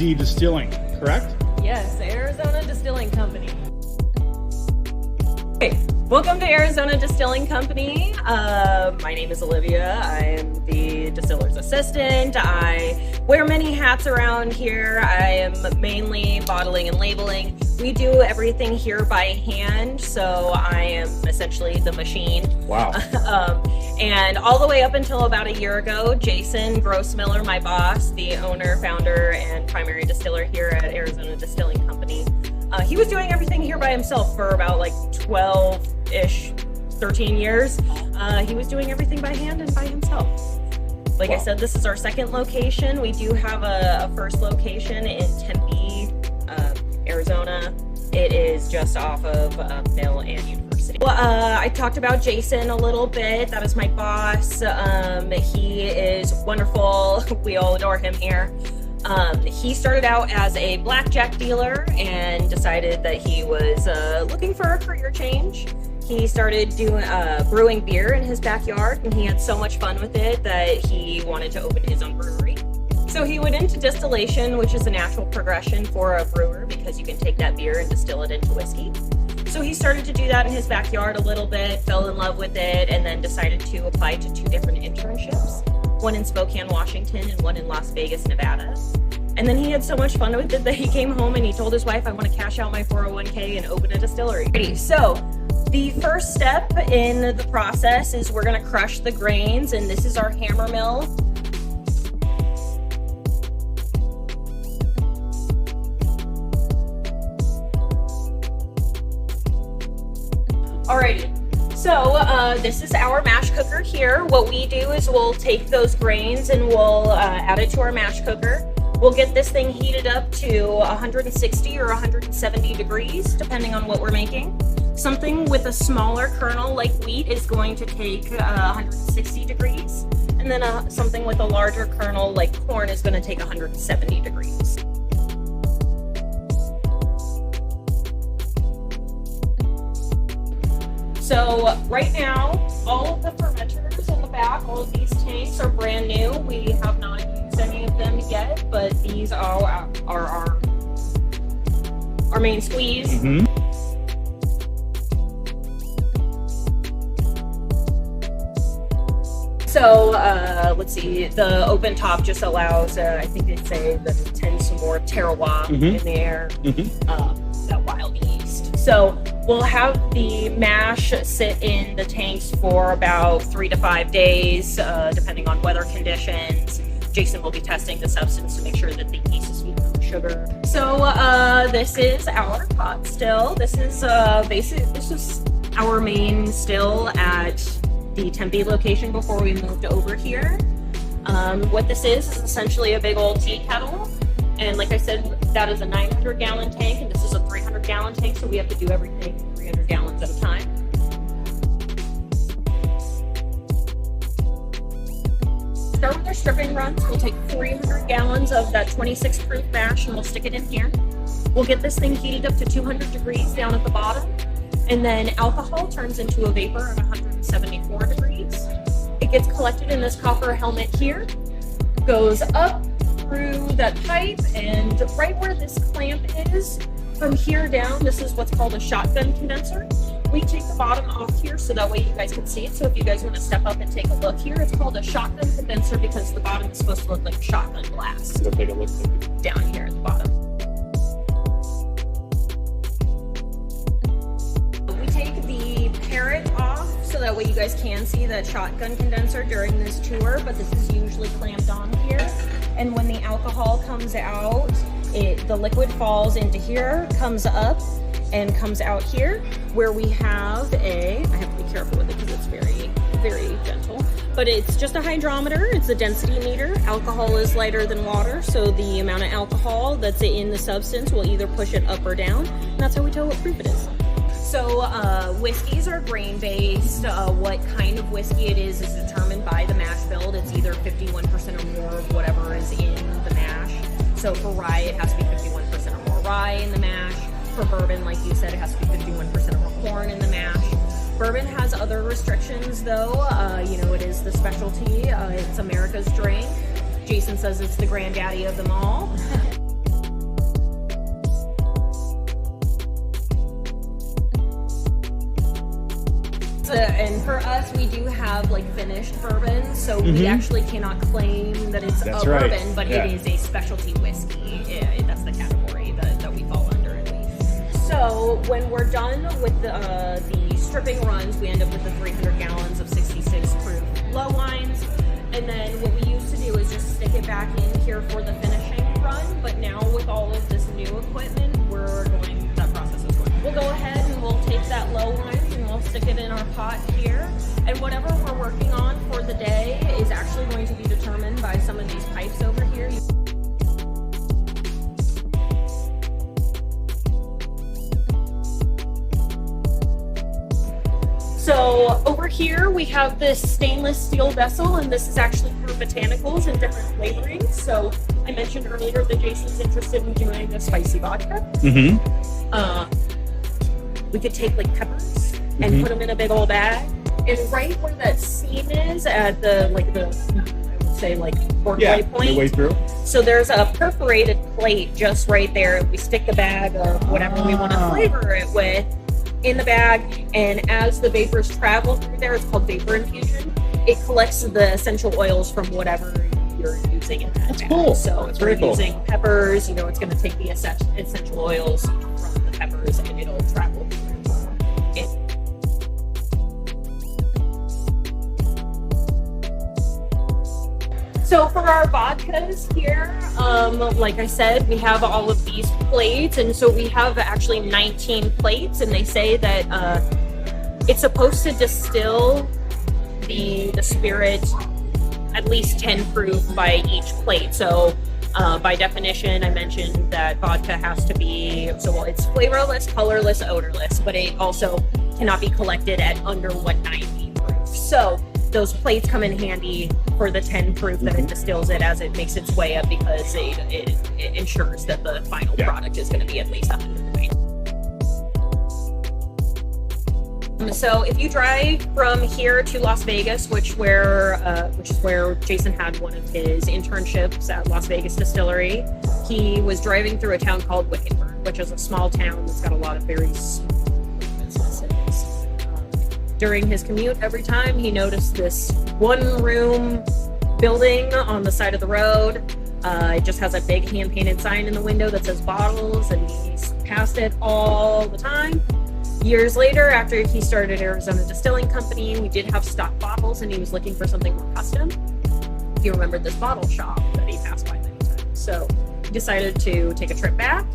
AZ Distilling, correct? Yes, Arizona Distilling Company. Hey, welcome to Arizona Distilling Company. My name is Olivia. I am the distiller's assistant. I wear many hats around here. I am mainly bottling and labeling. We do everything here by hand, so I am essentially the machine. Wow. And all the way up until about a year ago, Jason Grossmiller, my boss, the owner, founder, and primary distiller here at Arizona Distilling Company, he was doing everything here by himself for about like 12-ish, 13 years. He was doing everything by hand and by himself. Like I said, this is our second location. We do have a first location in Tempe, Arizona. It is just off of Mill and University. Well, I talked about Jason a little bit. That is my boss. He is wonderful. We all adore him here. He started out as a blackjack dealer and decided that he was looking for a career change. He started doing brewing beer in his backyard, and he had so much fun with it that he wanted to open his own brewery. So he went into distillation, which is a natural progression for a brewer because you can take that beer and distill it into whiskey. So he started to do that in his backyard a little bit, fell in love with it, and then decided to apply to 2 different internships, one in Spokane, Washington, and one in Las Vegas, Nevada. And then he had so much fun with it that he came home and he told his wife, I want to cash out my 401k and open a distillery. So the first step in the process is we're going to crush the grains, and this is our hammer mill. Alrighty, so this is our mash cooker here. What we do is we'll take those grains and we'll add it to our mash cooker. We'll get this thing heated up to 160 or 170 degrees, depending on what we're making. Something with a smaller kernel like wheat is going to take 160 degrees, and then something with a larger kernel like corn is going to take 170 degrees. So right now, all of the fermenters in the back, all of these tanks are brand new. We have not used any of them yet, but these are our main squeeze. Mm-hmm. So let's see, the open top just allows, I think they say that it tends some more terroir in the air, that wild yeast. So we'll have the mash sit in the tanks for about 3 to 5 days, depending on weather conditions. Jason will be testing the substance to make sure that the yeast is sweet with sugar. So this is our pot still. This is this is our main still at the Tempe location before we moved over here. What this is essentially a big old tea kettle. And like I said, that is a 900-gallon tank, and this is a 300-gallon tank, so we have to do everything 300 gallons at a time. Start with our stripping runs. We'll take 300 gallons of that 26 proof mash and we'll stick it in here. We'll get this thing heated up to 200 degrees down at the bottom, and then alcohol turns into a vapor at 174 degrees. It gets collected in this copper helmet here, goes up through that pipe, and right where this clamp is, from here down, this is what's called a shotgun condenser. We take the bottom off here so that way you guys can see it. So if you guys want to step up and take a look here, it's called a shotgun condenser because the bottom is supposed to look like shotgun glass. Go take a look. Down here at the bottom. We take the parrot off so that way you guys can see that shotgun condenser during this tour, but this is usually clamped on here. And when the alcohol comes out, the liquid falls into here, comes up, and comes out here, where we have I have to be careful with it because it's very, very gentle, but it's just a hydrometer. It's a density meter. Alcohol is lighter than water, so the amount of alcohol that's in the substance will either push it up or down, and that's how we tell what proof it is. So whiskeys are grain-based. What kind of whiskey it is determined by the mash build. It's either 51% or more of whatever is in the mash. So for rye, it has to be 51% or more rye in the mash. For bourbon, like you said, it has to be 51% or more corn in the mash. Bourbon has other restrictions, though. It is the specialty. It's America's drink. Jason says it's the granddaddy of them all. and for us, we do have like finished bourbon, so we actually cannot claim that it's a bourbon, but it is a specialty whiskey. That's the category that we fall under at least. So when we're done with the stripping runs, we end up with the 300 gallons of 66 proof low wines. And then what we used to do is just stick it back in here for the finishing run. But now with all of this new equipment, that process is going. We'll go ahead and we'll take that low wines and we'll stick it in our pot here. And whatever we're working on for the day is actually going to be determined by some of these pipes over here. So over here we have this stainless steel vessel, and this is actually for botanicals and different flavorings. So I mentioned earlier that Jason's interested in doing a spicy vodka. We could take like peppers and put them in a big old bag, and right where that seam is at the I would say like quarter-way point. Midway through. So there's a perforated plate just right there. We stick the bag of whatever we want to flavor it with in the bag, and as the vapors travel through there, it's called vapor infusion. It collects the essential oils from whatever you're using in that bag. Cool. So if we're using peppers, it's going to take the essential oils from the peppers and it'll travel through. So for our vodkas here, like I said, we have all of these plates, and so we have actually 19 plates, and they say that it's supposed to distill the spirit at least 10 proof by each plate. So by definition, I mentioned that vodka has to be, it's flavorless, colorless, odorless, but it also cannot be collected at under 190 proof. So those plates come in handy for the 10 proof that it distills it as it makes its way up, because it ensures that the final product is going to be at least 100. So if you drive from here to Las Vegas, which is where Jason had one of his internships at Las Vegas Distillery, he was driving through a town called Wickenburg, which is a small town that's got a lot of very small businesses. During his commute, every time he noticed this one-room building on the side of the road. It just has a big hand-painted sign in the window that says bottles, and he's passed it all the time. Years later, after he started Arizona Distilling Company, we did have stock bottles, and he was looking for something more custom. He remembered this bottle shop that he passed by many times. So he decided to take a trip back.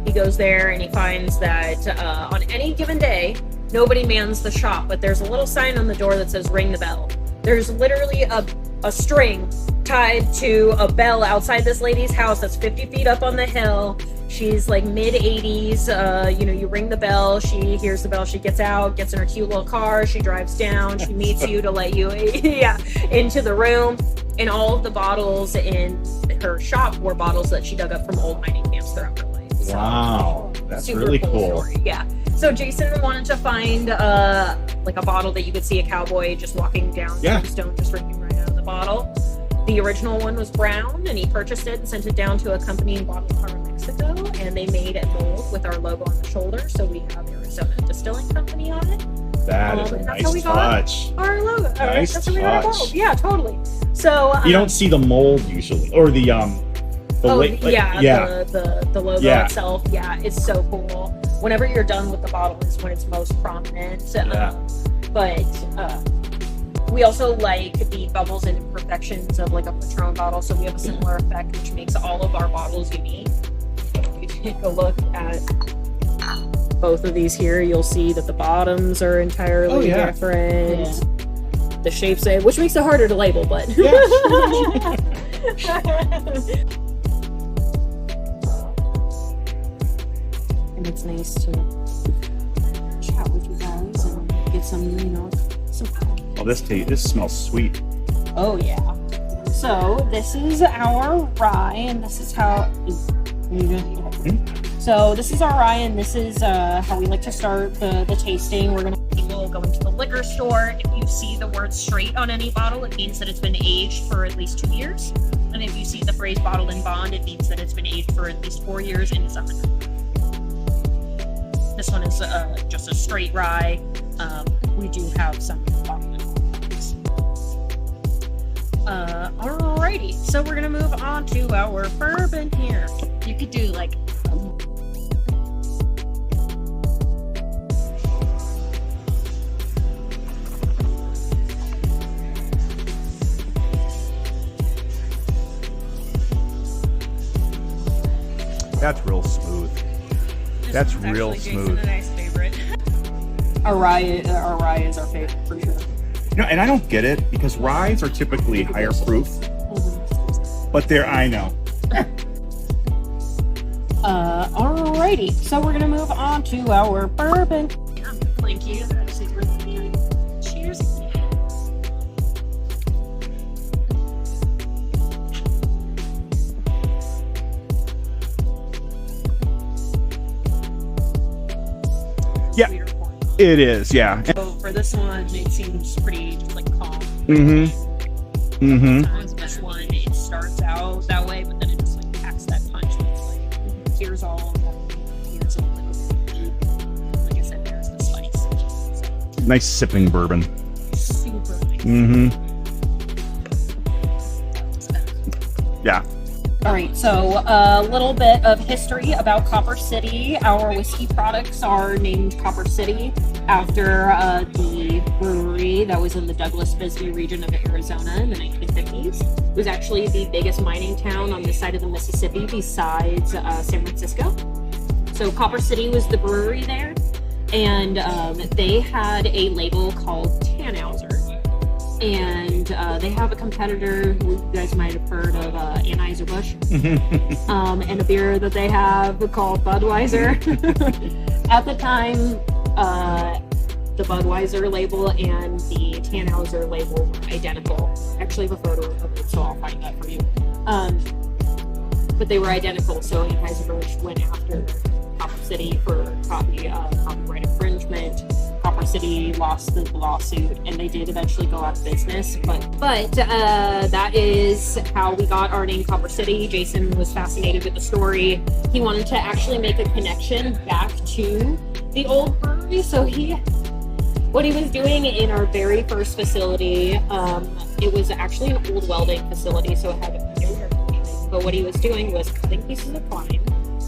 He goes there and he finds that on any given day, nobody mans the shop, but there's a little sign on the door that says ring the bell. There's literally a string tied to a bell outside this lady's house that's 50 feet up on the hill. She's like mid-80s. You ring the bell, she hears the bell, she gets out, gets in her cute little car, she drives down, she meets you to let you into the room. And all of the bottles in her shop were bottles that she dug up from old mining camps throughout her life. So, wow, that's really cool. Story. Yeah. So Jason wanted to find like a bottle that you could see a cowboy just walking down Tombstone, just drinking right out of the bottle. The original one was brown, and he purchased it and sent it down to a company in Guadalajara, Mexico, and they made a mold with our logo on the shoulder, so we have Arizona Distilling Company on it. That is a nice touch. Our logo. Nice that's touch. Yeah, totally. So you don't see the mold usually, or the logo itself. Yeah, it's so cool. Whenever you're done with the bottle is when it's most prominent. But we also like the bubbles and imperfections of like a Patron bottle, so we have a similar effect, which makes all of our bottles unique. If you take a look at both of these here, you'll see that the bottoms are entirely different. Yeah. The shapes, which makes it harder to label, but and it's nice to chat with you guys and get some, some. Oh, this smells sweet. Oh yeah. So this is our rye, and this is how. So this is our rye, and this is how we like to start the tasting. We'll go into the liquor store. If you see the word straight on any bottle, it means that it's been aged for at least 2 years. And if you see the phrase bottle in bond, it means that it's been aged for at least 4 years and it's 100. This one is just a straight rye. we do have some bottling options. Alrighty, so we're gonna move on to our bourbon here. You could do like That's real smooth. That's real smooth. A nice favorite. Our rye is our favorite for sure. You know, and I don't get it because ryes are typically higher proof, but I know. Alrighty, so we're gonna move on to our bourbon. Yeah, thank you. Cheers. Yeah, it is. Yeah. So for this one, it seems pretty like calm. Sometimes this one, it starts out that way, but then it just like packs that punch. It's like here's all. Here's a little. Like I said, there's the spice. So, Nice sipping bourbon. super nice. Yeah. All right, so a little bit of history about Copper City. Our whiskey products are named Copper City after the brewery that was in the Douglas Bisbee region of Arizona in the 1950s. It was actually the biggest mining town on this side of the Mississippi besides San Francisco. So Copper City was the brewery there, and they had a label called Tannhauser. And they have a competitor who you guys might have heard of, Anheuser-Busch, and a beer that they have called Budweiser. At the time, the Budweiser label and the Tannhauser label were identical. Actually, I have a photo of it, so I'll find that for you. But they were identical, so Anheuser-Busch went after Copper City for copyright infringement. Copper City lost the lawsuit, and they did eventually go out of business. But that is how we got our name, Copper City. Jason was fascinated with the story. He wanted to actually make a connection back to the old brewery. So what he was doing in our very first facility, it was actually an old welding facility, so it had no air conditioning. But what he was doing was cutting pieces of pine,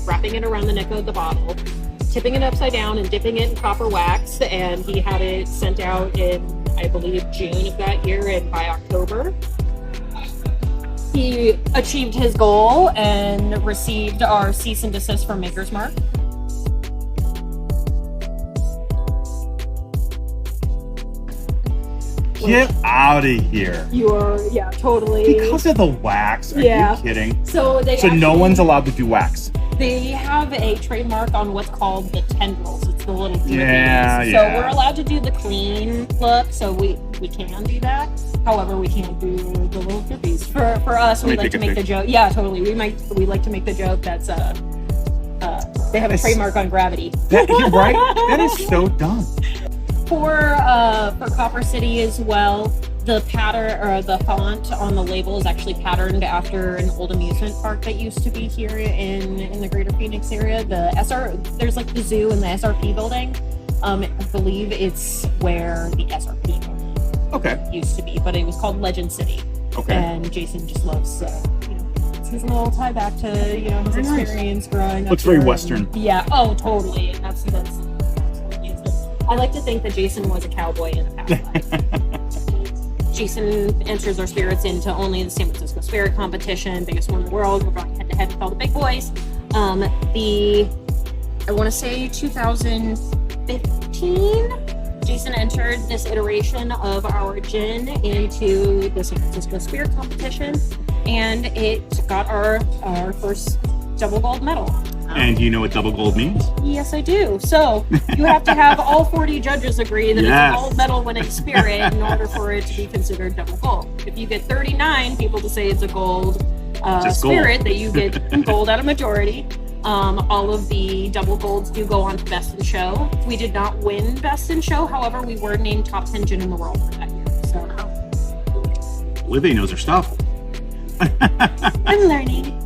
wrapping it around the neck of the bottle, tipping it upside down and dipping it in copper wax, and he had it sent out in, I believe, June of that year, and by October he achieved his goal and received our cease and desist from Maker's Mark. Get out of here. Yeah, totally. Because of the wax? Are Yeah. you kidding? So no one's allowed to do wax. They have a trademark on what's called the tendrils. It's the little drippies. Yeah. So we're allowed to do the clean look, so we can do that. However, we can't do the little drippies. For us, we like to make the joke. Yeah, totally. We like to make the joke that's they have a trademark on gravity. You're right. That is so dumb. For Copper City as well, the pattern or the font on the label is actually patterned after an old amusement park that used to be here in the greater Phoenix area. There's like the zoo in the SRP building. I believe it's where the SRP building used to be, but it was called Legend City. Okay. And Jason just loves it's his little tie back to his experience growing up. Looks very Western. Yeah. Oh, totally. And that's absolutely. I like to think that Jason was a cowboy in the past life. Jason enters our spirits into only the San Francisco Spirit Competition, biggest one in the world. We're going head to head with all the big boys. I want to say 2015, Jason entered this iteration of our gin into the San Francisco Spirit Competition, and it got our first double gold medal. And do you know what double gold means? Yes, I do. So you have to have all 40 judges agree that it's a gold medal winning spirit in order for it to be considered double gold. If you get 39 people to say it's a gold spirit, that you get gold out of majority. All of the double golds do go on to Best in Show. We did not win Best in Show, however, we were named top 10 gin in the world for that year. So Livy knows her stuff. I'm learning.